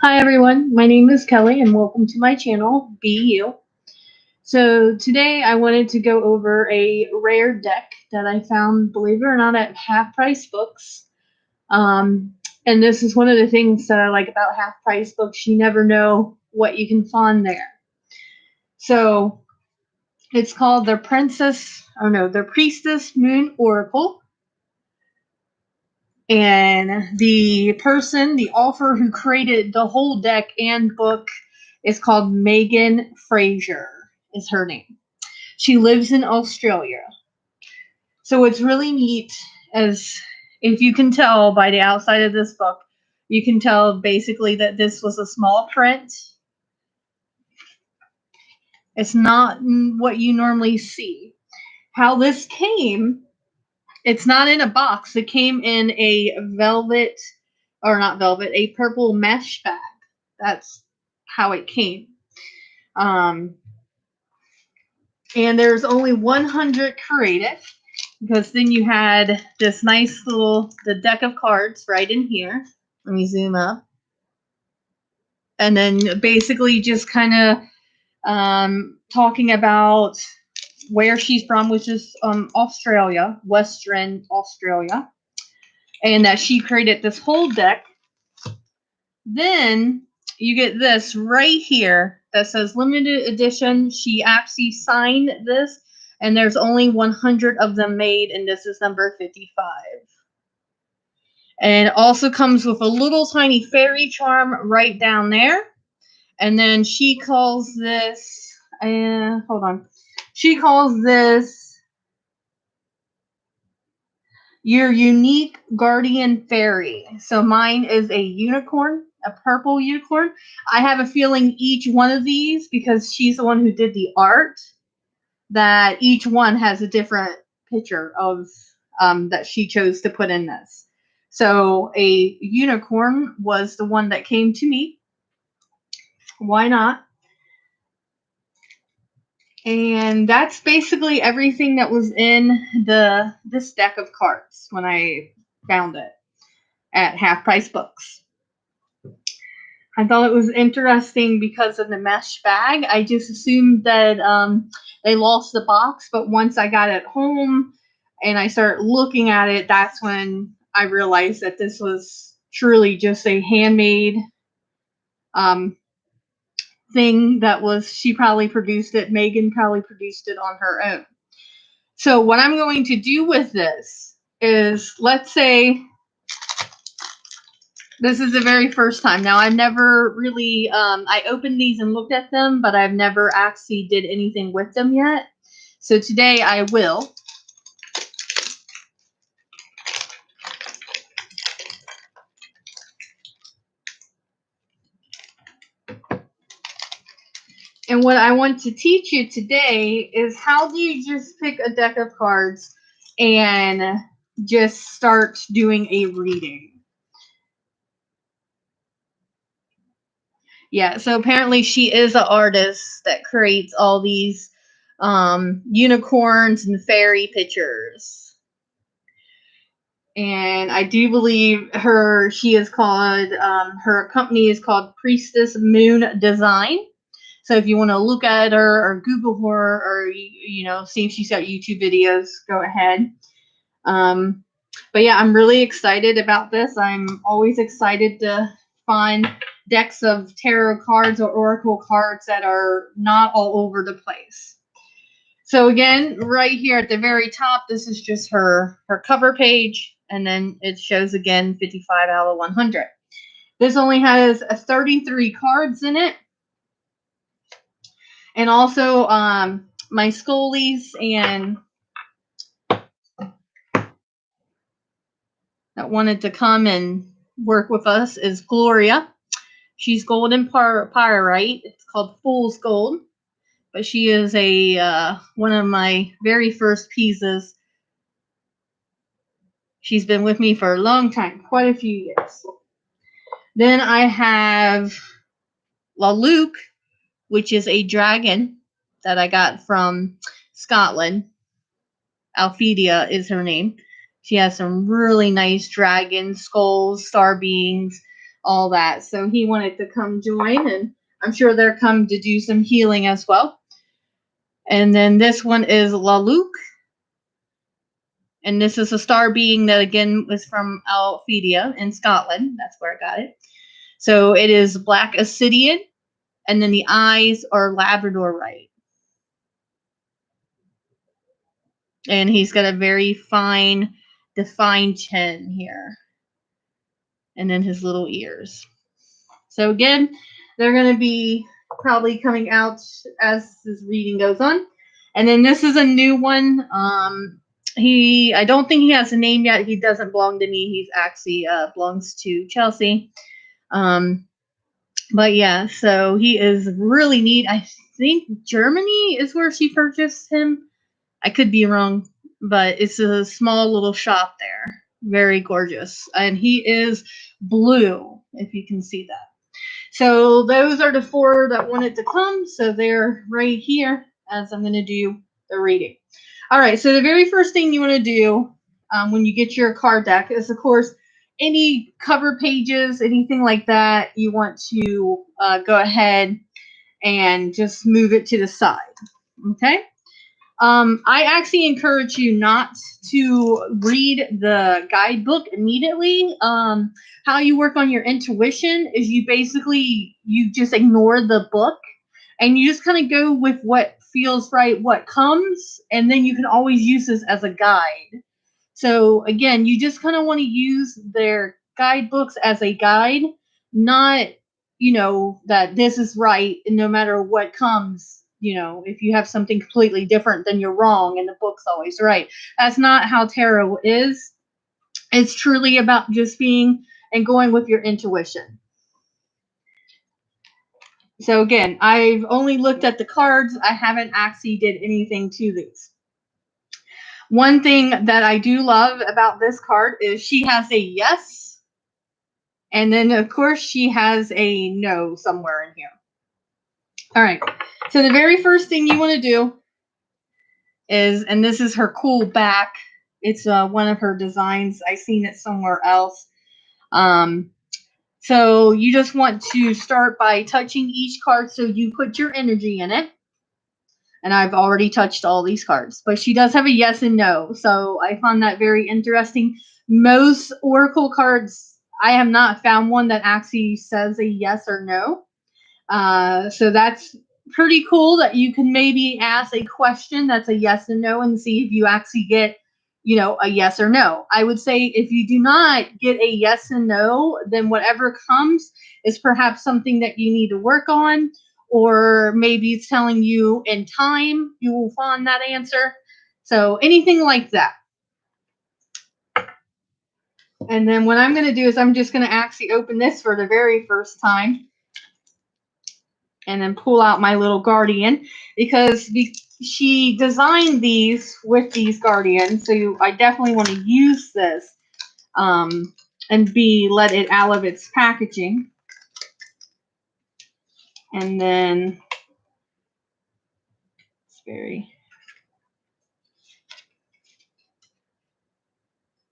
Hi everyone, my name is Kelly and welcome to my channel, Be You. So today I wanted to go over a rare deck that I found, believe it or not, at Half Price Books. And this is one of the things that I like about Half Price Books. You never know what you can find there. So it's called the Priestess Moon Oracle. And the author who created the whole deck and book is called Megan Fraser, is her name. She lives in Australia. So what's really neat is, if you can tell by the outside of this book, you can tell basically that this was a small print. It's not what you normally see. How this came, it's not in a box. It came in a a purple mesh bag. That's how it came. And there's only 100 created, because then you had this nice the deck of cards right in here. Let me zoom up. And then basically just kind of talking about where she's from, which is Australia, Western Australia. And that she created this whole deck. Then you get this right here that says limited edition. She actually signed this, and there's only 100 of them made, and this is number 55. And it also comes with a little tiny fairy charm right down there. And then she calls this, hold on. She calls this your unique guardian fairy. So mine is a unicorn, a purple unicorn. I have a feeling each one of these, because she's the one who did the art, that each one has a different picture of that she chose to put in this. So a unicorn was the one that came to me. Why not? And that's basically everything that was in this deck of cards when I found it at Half Price Books. I thought it was interesting because of the mesh bag. I just assumed that they lost the box, but once I got it home and I started looking at it, that's when I realized that this was truly just a handmade thing that was, she probably produced it, Megan probably produced it on her own. So what I'm going to do with this is, let's say this is the very first time. Now, I've never really, I opened these and looked at them, but I've never actually did anything with them yet. So today I will. And what I want to teach you today is, how do you just pick a deck of cards and just start doing a reading? Yeah, so apparently she is an artist that creates all these unicorns and fairy pictures. And I do believe she is called, her company is called Priestess Moon Design. So if you want to look at her or Google her, or, see if she's got YouTube videos, go ahead. But yeah, I'm really excited about this. I'm always excited to find decks of tarot cards or oracle cards that are not all over the place. So again, right here at the very top, this is just her cover page, and then it shows again 55 out of 100. This only has 33 cards in it. And also my Scullies and that wanted to come and work with us is Gloria. She's golden pyrite. It's called Fool's Gold. But she is one of my very first pieces. She's been with me for a long time, quite a few years. Then I have La Luke, which is a dragon that I got from Scotland. Alphedia is her name. She has some really nice dragon skulls, star beings, all that. So he wanted to come join, and I'm sure they're come to do some healing as well. And then this one is Laluk. And this is a star being that, again, was from Alphedia in Scotland. That's where I got it. So it is black obsidian, and then the eyes are labradorite. And he's got a very fine, defined chin here. And then his little ears. So again, they're going to be probably coming out as this reading goes on. And then this is a new one. I don't think he has a name yet. He doesn't belong to me. He's actually belongs to Chelsea. But yeah, so he is really neat. I think Germany is where she purchased him. I could be wrong, but it's a small little shop there. Very gorgeous. And he is blue, if you can see that. So those are the 4 that wanted to come. So they're right here as I'm going to do the reading. All right. So the very first thing you want to do when you get your card deck is, of course, any cover pages, anything like that, you want to go ahead and just move it to the side. Okay. I actually encourage you not to read the guidebook immediately. How you work on your intuition is you just ignore the book and you just kind of go with what feels right, what comes, and then you can always use this as a guide. So again, you just kind of want to use their guidebooks as a guide, not, that this is right and no matter what comes, if you have something completely different, then you're wrong and the book's always right. That's not how tarot is. It's truly about just being and going with your intuition. So again, I've only looked at the cards. I haven't actually did anything to these. One thing that I do love about this card is she has a yes. And then, of course, she has a no somewhere in here. All right. So the very first thing you want to do is, and this is her cool back. It's one of her designs. I seen it somewhere else. So you just want to start by touching each card so you put your energy in it. And I've already touched all these cards. But she does have a yes and no. So I found that very interesting. Most Oracle cards, I have not found one that actually says a yes or no. So that's pretty cool that you can maybe ask a question that's a yes and no and see if you actually get, a yes or no. I would say if you do not get a yes and no, then whatever comes is perhaps something that you need to work on, or maybe it's telling you in time you will find that answer. So anything like that. And then what I'm going to do is I'm just going to actually open this for the very first time. And then pull out my little guardian because she designed these with these guardians. So I definitely want to use this and let it out of its packaging. And then it's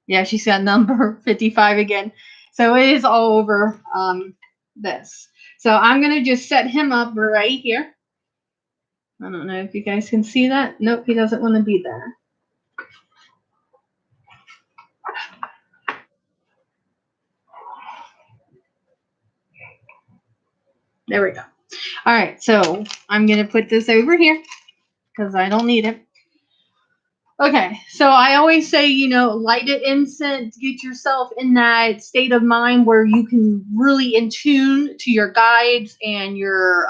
yeah, she's got number 55 again. So it is all over this. So I'm going to just set him up right here. I don't know if you guys can see that. Nope, he doesn't want to be there. There we go. All right, so I'm going to put this over here because I don't need it. Okay, so I always say, light an incense, get yourself in that state of mind where you can really in tune to your guides and your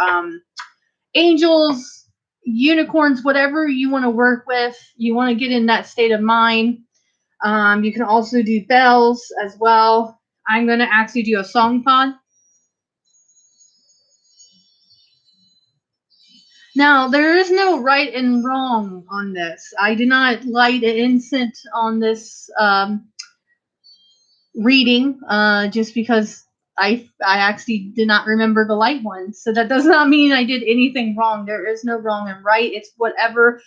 angels, unicorns, whatever you want to work with. You want to get in that state of mind. You can also do bells as well. I'm going to actually do a song pod. Now, there is no right and wrong on this. I did not light an incense on this reading just because I actually did not remember the light one. So that does not mean I did anything wrong. There is no wrong and right. It's whatever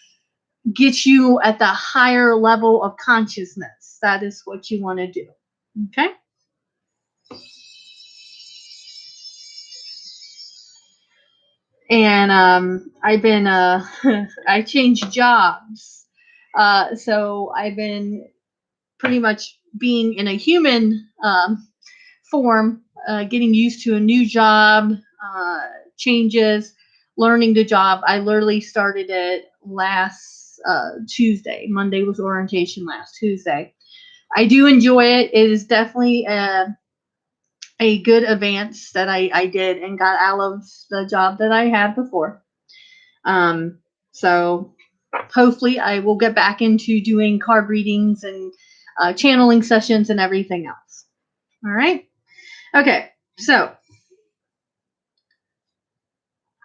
gets you at the higher level of consciousness. That is what you want to do. Okay? And I've been I changed jobs, so I've been pretty much being in a human form, getting used to a new job, changes, learning the job. I literally started it last Tuesday. Monday was orientation last Tuesday. I do enjoy it. It is definitely a good advance that I did and got out of the job that I had before. So hopefully I will get back into doing card readings and channeling sessions and everything else. All right. Okay. So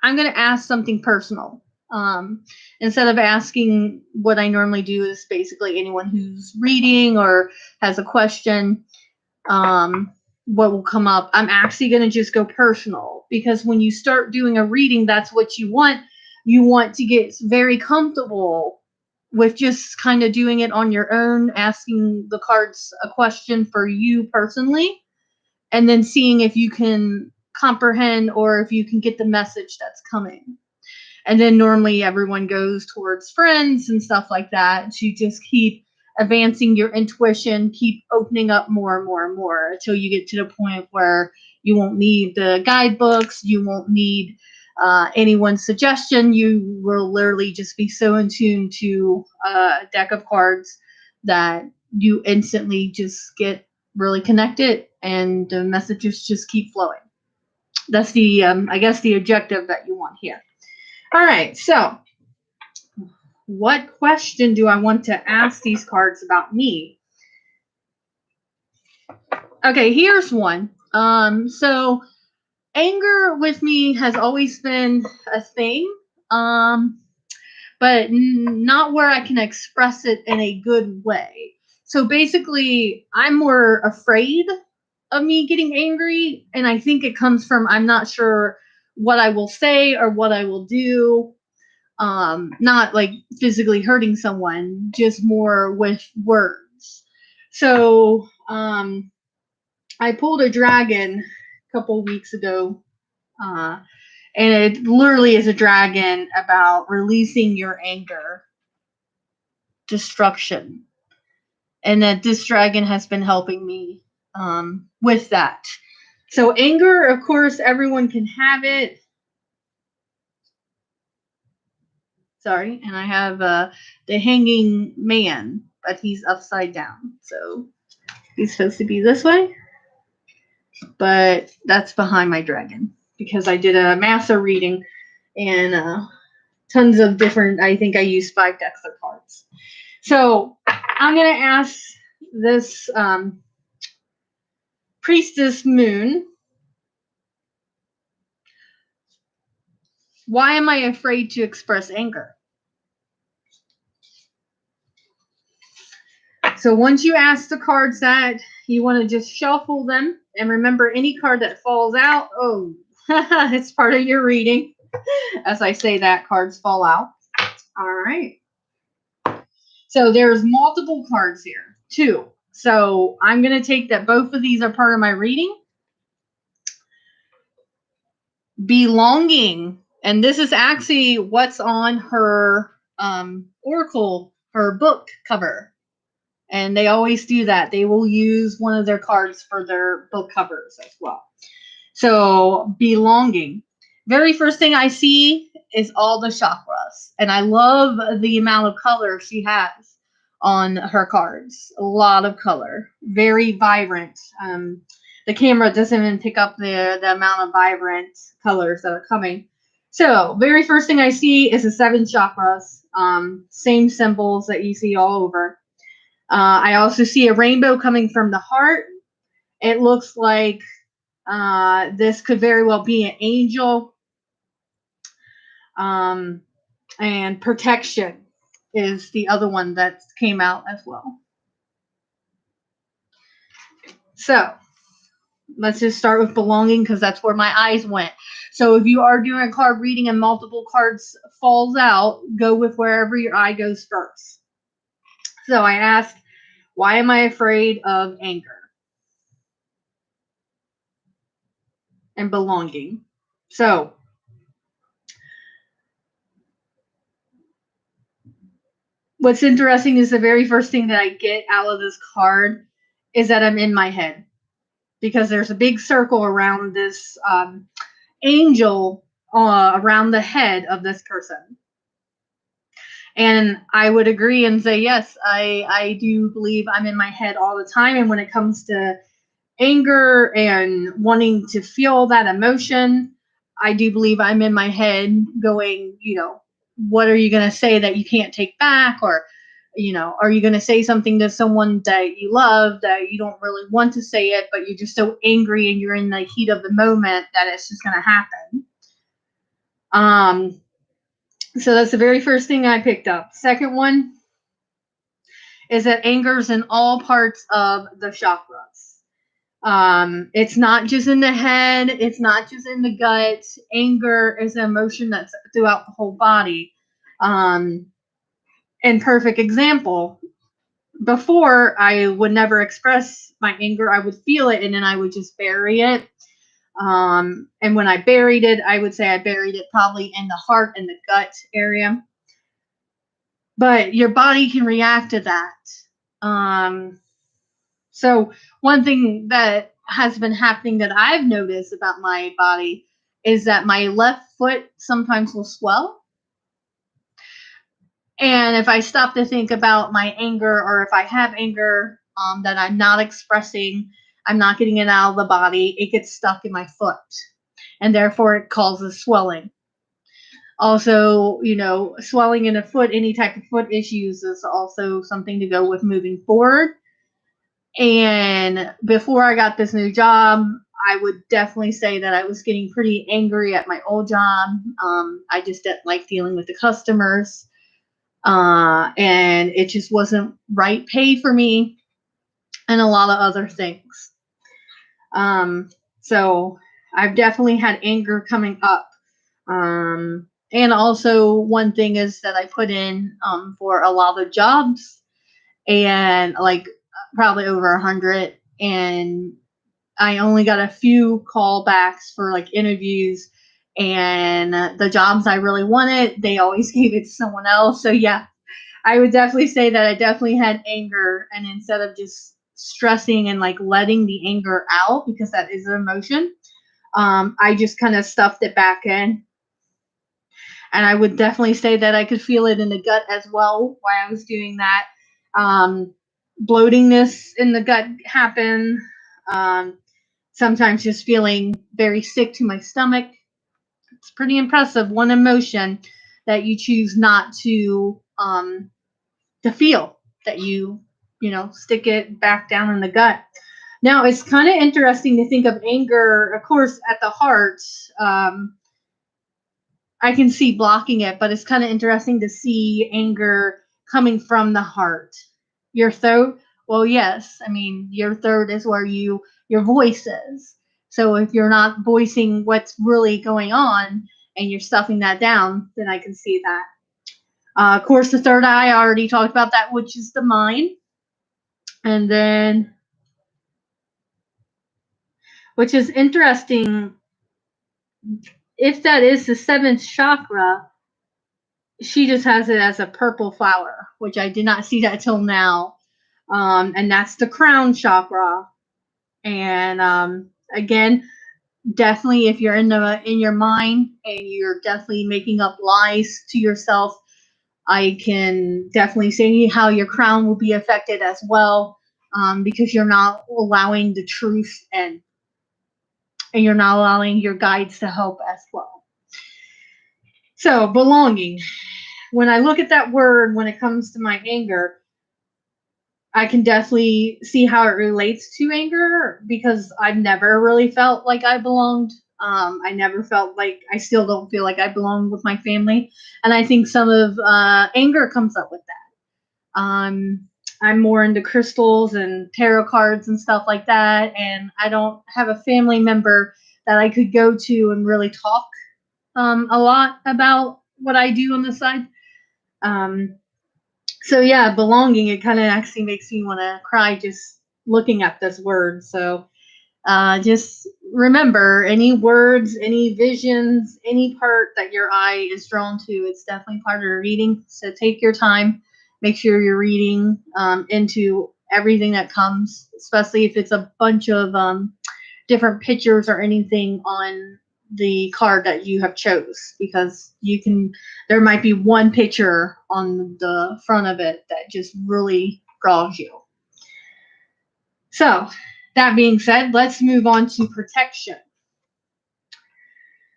I'm going to ask something personal. Instead of asking what I normally do is basically anyone who's reading or has a question, what will come up. I'm actually going to just go personal, because when you start doing a reading, that's what you want. You want to get very comfortable with just kind of doing it on your own, asking the cards a question for you personally, and then seeing if you can comprehend or if you can get the message that's coming. And then normally everyone goes towards friends and stuff like that to just keep advancing your intuition, keep opening up more and more and more until you get to the point where you won't need the guidebooks, you won't need anyone's suggestion. You will literally just be so in tune to a deck of cards that you instantly just get really connected and the messages just keep flowing. That's the, I guess, the objective that you want here. All right, so what question do I want to ask these cards about me? Okay, here's one. So anger with me has always been a thing, but not where I can express it in a good way. So basically, I'm more afraid of me getting angry, and I think it comes from I'm not sure what I will say or what I will do. Not like physically hurting someone, just more with words. So I pulled a dragon a couple weeks ago, uh, and it literally is a dragon about releasing your anger, destruction, and that this dragon has been helping me with that. So anger, of course, everyone can have it. Sorry, and I have the hanging man, but he's upside down. So he's supposed to be this way, but that's behind my dragon because I did a massive reading and tons of different. I think I used 5 decks of cards. So I'm gonna ask this Priestess Moon, why am I afraid to express anger? So once you ask the cards that, you want to just shuffle them. And remember, any card that falls out, oh, it's part of your reading. As I say that, cards fall out. All right. So there's multiple cards here, 2. So I'm going to take that both of these are part of my reading. Belonging. And this is actually what's on her Oracle, her book cover. And they always do that. They will use one of their cards for their book covers as well. So belonging. Very first thing I see is all the chakras. And I love the amount of color she has on her cards. A lot of color. Very vibrant. The camera doesn't even pick up the amount of vibrant colors that are coming. So very first thing I see is the 7 chakras. Same symbols that you see all over. I also see a rainbow coming from the heart. It looks like this could very well be an angel. And protection is the other one that came out as well. So let's just start with belonging because that's where my eyes went. So if you are doing a card reading and multiple cards falls out, go with wherever your eye goes first. So I asked, why am I afraid of anger and belonging? So What's interesting is the very first thing that I get out of this card is that I'm in my head, because there's a big circle around this angel around the head of this person. And I would agree and say, yes, I do believe I'm in my head all the time. And when it comes to anger and wanting to feel that emotion, I do believe I'm in my head going, what are you going to say that you can't take back? Or, are you going to say something to someone that you love that you don't really want to say it, but you're just so angry and you're in the heat of the moment that it's just going to happen. So that's the very first thing I picked up. Second one is that anger's in all parts of the chakras. It's not just in the head. It's not just in the gut. Anger is an emotion that's throughout the whole body. And perfect example, before I would never express my anger. I would feel it and then I would just bury it. And when I buried it, I would say I buried it probably in the heart and the gut area. But your body can react to that. So one thing that has been happening that I've noticed about my body is that my left foot sometimes will swell. And if I stop to think about my anger, or if I have anger that I'm not expressing, I'm not getting it out of the body, it gets stuck in my foot. And therefore it causes swelling. Also, swelling in a foot, any type of foot issues is also something to go with moving forward. And before I got this new job, I would definitely say that I was getting pretty angry at my old job. I just didn't like dealing with the customers. And it just wasn't right pay for me and a lot of other things. So I've definitely had anger coming up. And also one thing is that I put in for a lot of jobs, and like probably over 100, and I only got a few callbacks for like interviews, and the jobs I really wanted, they always gave it to someone else. So yeah, I would definitely say that I definitely had anger, and instead of just stressing and like letting the anger out, because that is an emotion, I just kind of stuffed it back in. And I would definitely say that I could feel it in the gut as well while I was doing that. Bloatingness in the gut happened. Sometimes just feeling very sick to my stomach. It's pretty impressive. One emotion that you choose not to feel, that you stick it back down in the gut. Now it's kind of interesting to think of anger, of course, at the heart. I can see blocking it, but it's kind of interesting to see anger coming from the heart. Your throat, well, yes. I mean, your throat is where your voice is. So if you're not voicing what's really going on and you're stuffing that down, then I can see that. Of course, the third eye, I already talked about that, which is the mind. And then, which is interesting, if that is the seventh chakra, she just has it as a purple flower, which I did not see that till now. And that's the crown chakra. And again, definitely if you're in your mind and you're definitely making up lies to yourself, I can definitely see how your crown will be affected as well, because you're not allowing the truth and you're not allowing your guides to help as well. So belonging. When I look at that word, when it comes to my anger, I can definitely see how it relates to anger, because I've never really felt like I belonged. I never felt like, I still don't feel like I belong with my family. And I think some of anger comes up with that. I'm more into crystals and tarot cards and stuff like that. And I don't have a family member that I could go to and really talk a lot about what I do on the side. So yeah, belonging, it kind of actually makes me want to cry just looking at this word. So just remember, any words, any visions, any part that your eye is drawn to, it's definitely part of the reading. So take your time make sure you're reading into everything that comes, especially if it's a bunch of different pictures or anything on the card that you have chose, because there might be one picture on the front of it that just really draws you. So that being said, let's move on to protection.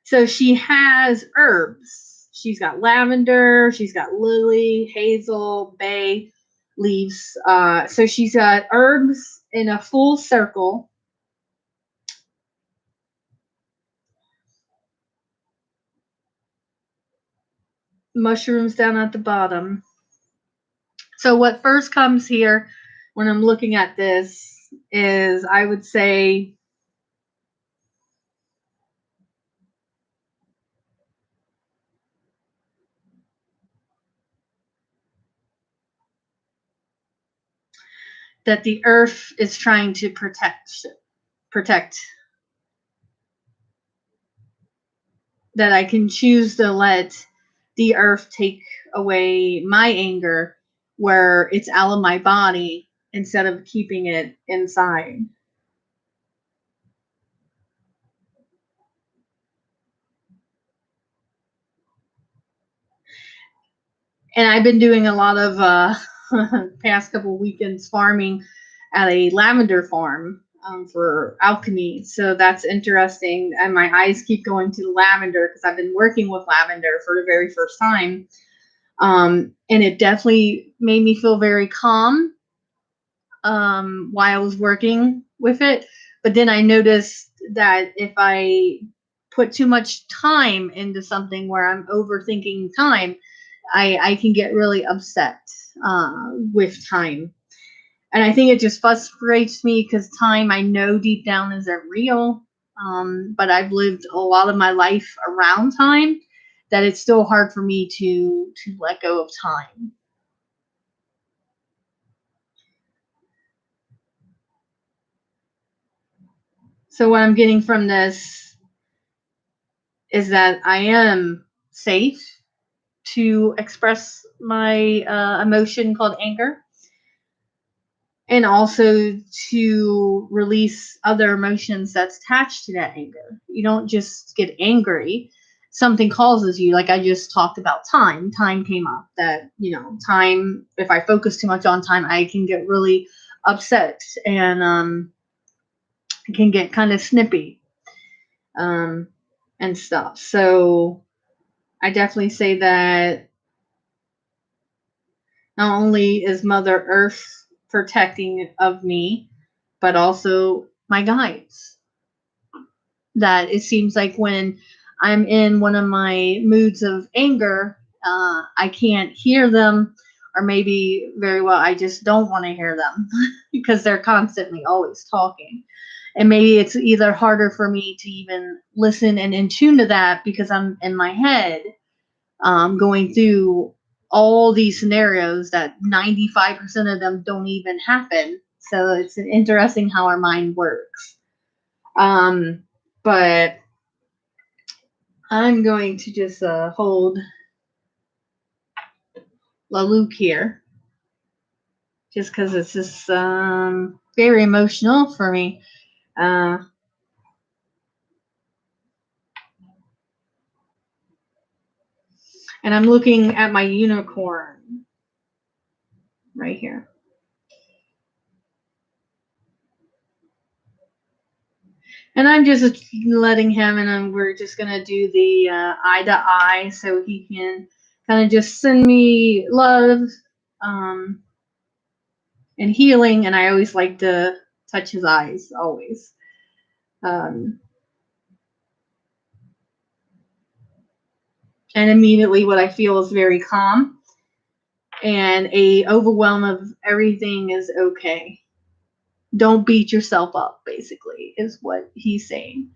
So she has herbs. She's got lavender, she's got lily, hazel, bay leaves. So she's got herbs in a full circle. Mushrooms down at the bottom. So what first comes here when I'm looking at this is, I would say, that the earth is trying to protect, that I can choose to let the earth take away my anger where it's out of my body instead of keeping it inside. And I've been doing a lot of past couple weekends farming at a lavender farm for alchemy. So that's interesting. And my eyes keep going to the lavender because I've been working with lavender for the very first time. And it definitely made me feel very calm while I was working with it. But then I noticed that if I put too much time into something where I'm overthinking time, I can get really upset with time. And I think it just frustrates me because time, I know deep down, isn't real. But I've lived a lot of my life around time, that it's still hard for me to let go of time. So what I'm getting from this is that I am safe to express my emotion called anger, and also to release other emotions that's attached to that anger. You don't just get angry. Something causes you, like I just talked about time. Time came up, that, time, if I focus too much on time, I can get really upset, and I can get kind of snippy and stuff. So I definitely say that not only is Mother Earth protecting of me, but also my guides. That it seems like when I'm in one of my moods of anger, I can't hear them, or maybe very well, I just don't want to hear them because they're constantly always talking. And maybe it's either harder for me to even listen and in tune to that because I'm in my head going through all these scenarios that 95% of them don't even happen. So it's interesting how our mind works. But I'm going to just hold Laluk here, just because it's just very emotional for me. And I'm looking at my unicorn right here. And I'm just letting him, and we're just going to do the eye to eye so he can kind of just send me love and healing. And I always like to touch his eyes, always. And immediately what I feel is very calm and a overwhelm of everything is okay. Don't beat yourself up, basically, is what he's saying.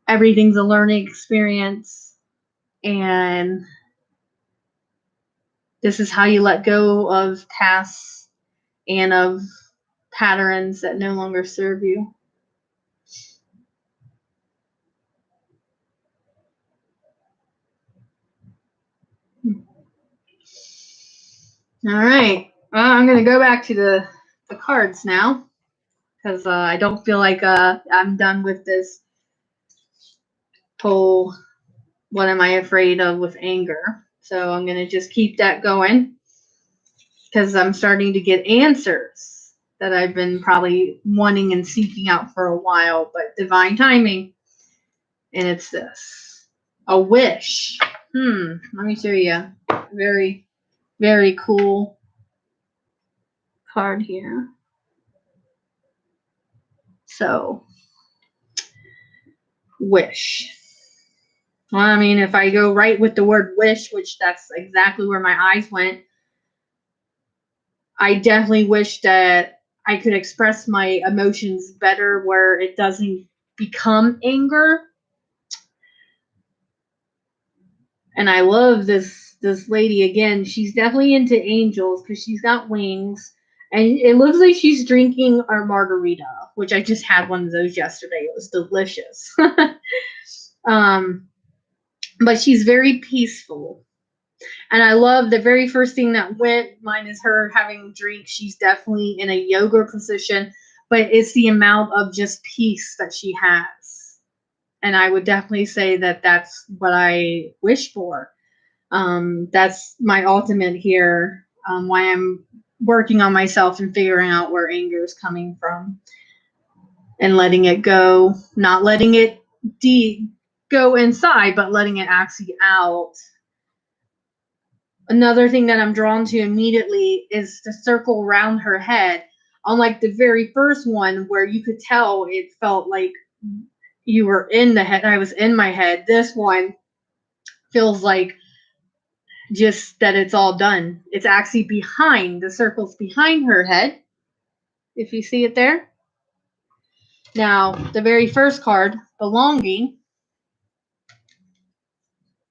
Everything's a learning experience, and this is how you let go of tasks and of patterns that no longer serve you. All right. Well, I'm going to go back to the cards now because I don't feel like I'm done with this whole what am I afraid of with anger. So I'm going to just keep that going because I'm starting to get answers that I've been probably wanting and seeking out for a while, but divine timing. And it's this a wish. Let me show you. Very, very cool card here. So, wish. Well, I mean, if I go right with the word wish, which that's exactly where my eyes went, I definitely wish that I could express my emotions better where it doesn't become anger. And I love this lady again. She's definitely into angels because she's got wings. And it looks like she's drinking our margarita, which I just had one of those yesterday. It was delicious. But she's very peaceful. And I love the very first thing that went. Mine is her having a drink. She's definitely in a yoga position, but it's the amount of just peace that she has. And I would definitely say that that's what I wish for. That's my ultimate here. Why I'm working on myself and figuring out where anger is coming from and letting it go, not letting it go inside, but letting it actually out. Another thing that I'm drawn to immediately is the circle around her head. Unlike the very first one, where you could tell it felt like you were in the head, I was in my head. This one feels like just that it's all done. It's actually behind, the circle's behind her head, if you see it there. Now, the very first card, belonging,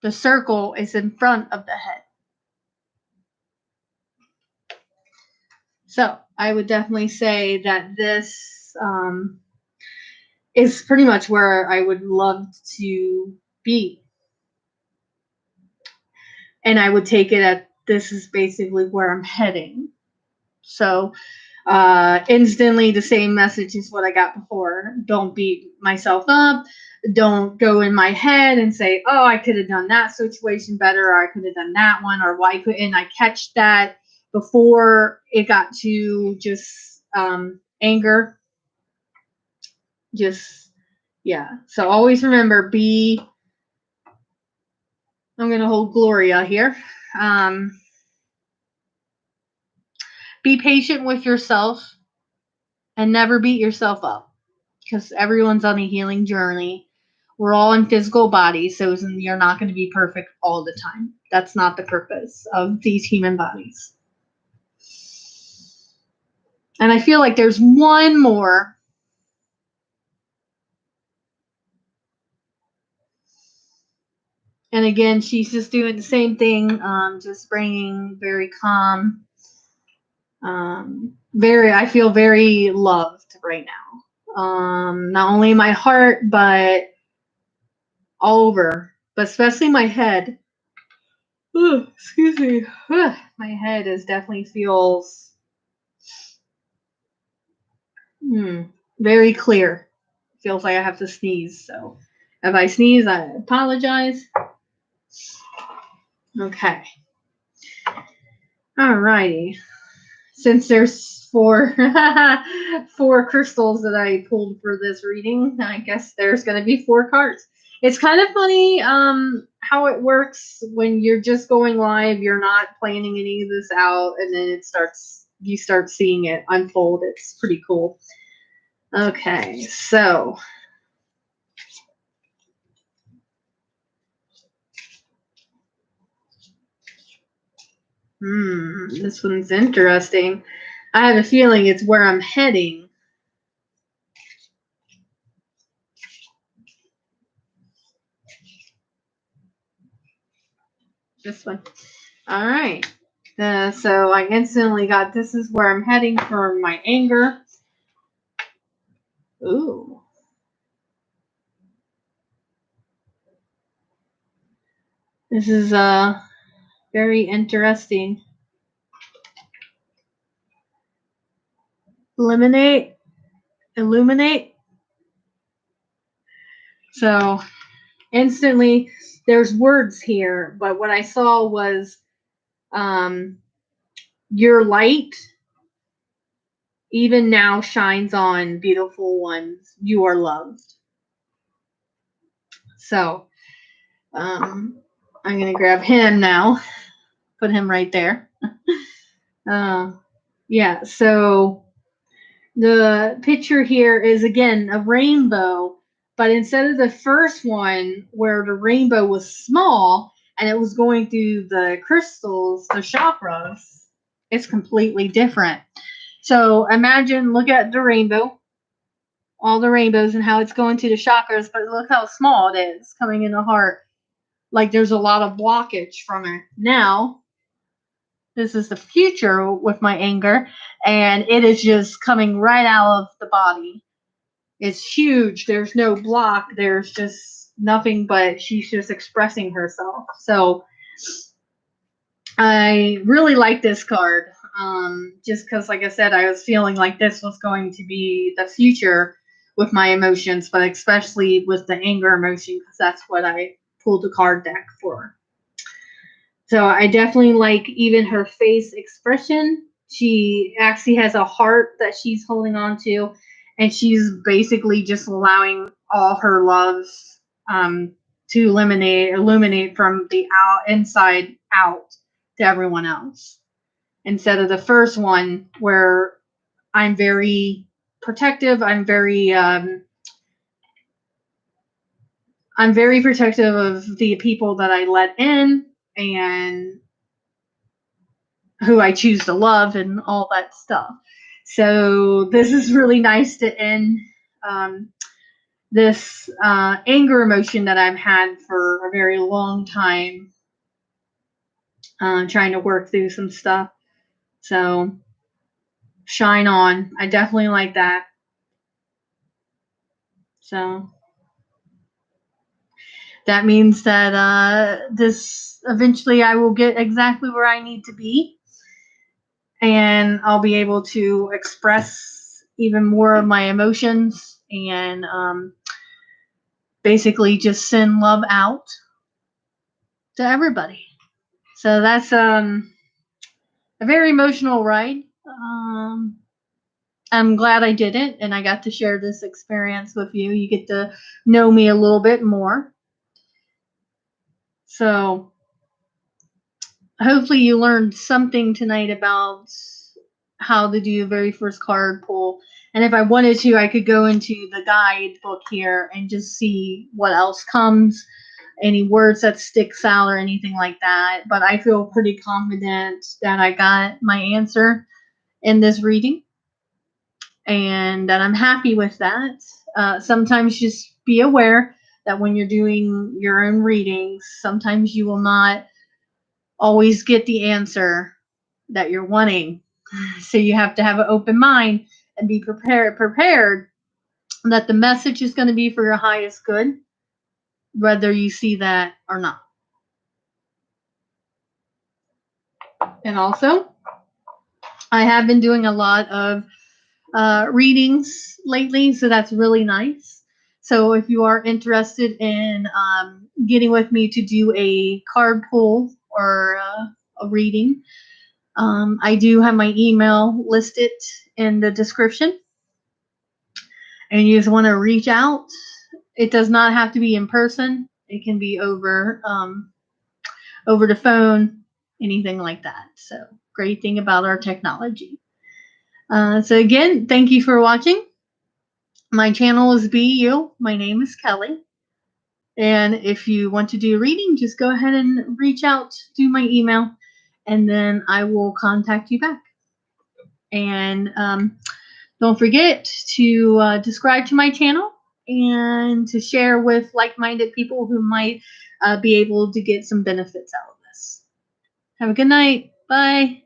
the circle is in front of the head. So I would definitely say that this is pretty much where I would love to be. And I would take it at this is basically where I'm heading. So instantly the same message is what I got before. Don't beat myself up. Don't go in my head and say, oh, I could have done that situation better, or I could have done that one, or why couldn't I catch that before it got to just anger. Just, yeah. So always remember, I'm going to hold Gloria here. Be patient with yourself and never beat yourself up because everyone's on a healing journey. We're all in physical bodies, so you're not going to be perfect all the time. That's not the purpose of these human bodies. And I feel like there's one more. And again, she's just doing the same thing, just bringing very calm. I feel very loved right now. Not only my heart, but all over, but especially my head. Ooh, excuse me. My head is definitely feels very clear. Feels like I have to sneeze. So if I sneeze, I apologize. Okay. Alrighty. Since there's four crystals that I pulled for this reading, I guess there's going to be 4 cards. It's kind of funny how it works when you're just going live. You're not planning any of this out, and then you start seeing it unfold. It's pretty cool. Okay, so this one's interesting. I have a feeling it's where I'm heading. This one. All right. So I instantly got this is where I'm heading for my anger. Ooh. This is very interesting. eliminate, illuminate. So instantly there's words here, but what I saw was your light even now shines on beautiful ones. You are loved. So I'm going to grab him now, put him right there. Yeah, so the picture here is again a rainbow, but instead of the first one where the rainbow was small and it was going through the crystals, the chakras, it's completely different. So imagine, look at the rainbow, all the rainbows and how it's going to the chakras, but look how small it is coming in the heart. Like there's a lot of blockage from it. Now, this is the future with my anger, and it is just coming right out of the body. It's huge. There's no block. There's just nothing, but she's just expressing herself. So I really like this card. Just because, like I said, I was feeling like this was going to be the future with my emotions, but especially with the anger emotion, because that's what I pulled the card deck for. So I definitely like even her face expression. She actually has a heart that she's holding on to, and she's basically just allowing all her loves to illuminate from the inside out to everyone else. Instead of the first one where I'm very protective, I'm very protective of the people that I let in and who I choose to love and all that stuff. So this is really nice to end this anger emotion that I've had for a very long time, trying to work through some stuff. So shine on. I definitely like that. So that means that this eventually I will get exactly where I need to be, and I'll be able to express even more of my emotions and basically just send love out to everybody. So that's a very emotional ride. I'm glad I did it, and I got to share this experience with you. You get to know me a little bit more. So hopefully you learned something tonight about how to do the very first card pull. And if I wanted to, I could go into the guidebook here and just see what else comes, any words that sticks out or anything like that. But I feel pretty confident that I got my answer in this reading and that I'm happy with that. Sometimes just be aware that when you're doing your own readings, sometimes you will not always get the answer that you're wanting. So you have to have an open mind and be prepared that the message is going to be for your highest good, whether you see that or not. And also, I have been doing a lot of readings lately, so that's really nice. So if you are interested in getting with me to do a card pull or a reading, I do have my email listed in the description. And you just want to reach out. It does not have to be in person. It can be over the phone, anything like that. So great thing about our technology. So again, thank you for watching. My channel is BU. My name is Kelly. And if you want to do a reading, just go ahead and reach out to my email, and then I will contact you back. And don't forget to subscribe to my channel and to share with like-minded people who might be able to get some benefits out of this. Have a good night. Bye.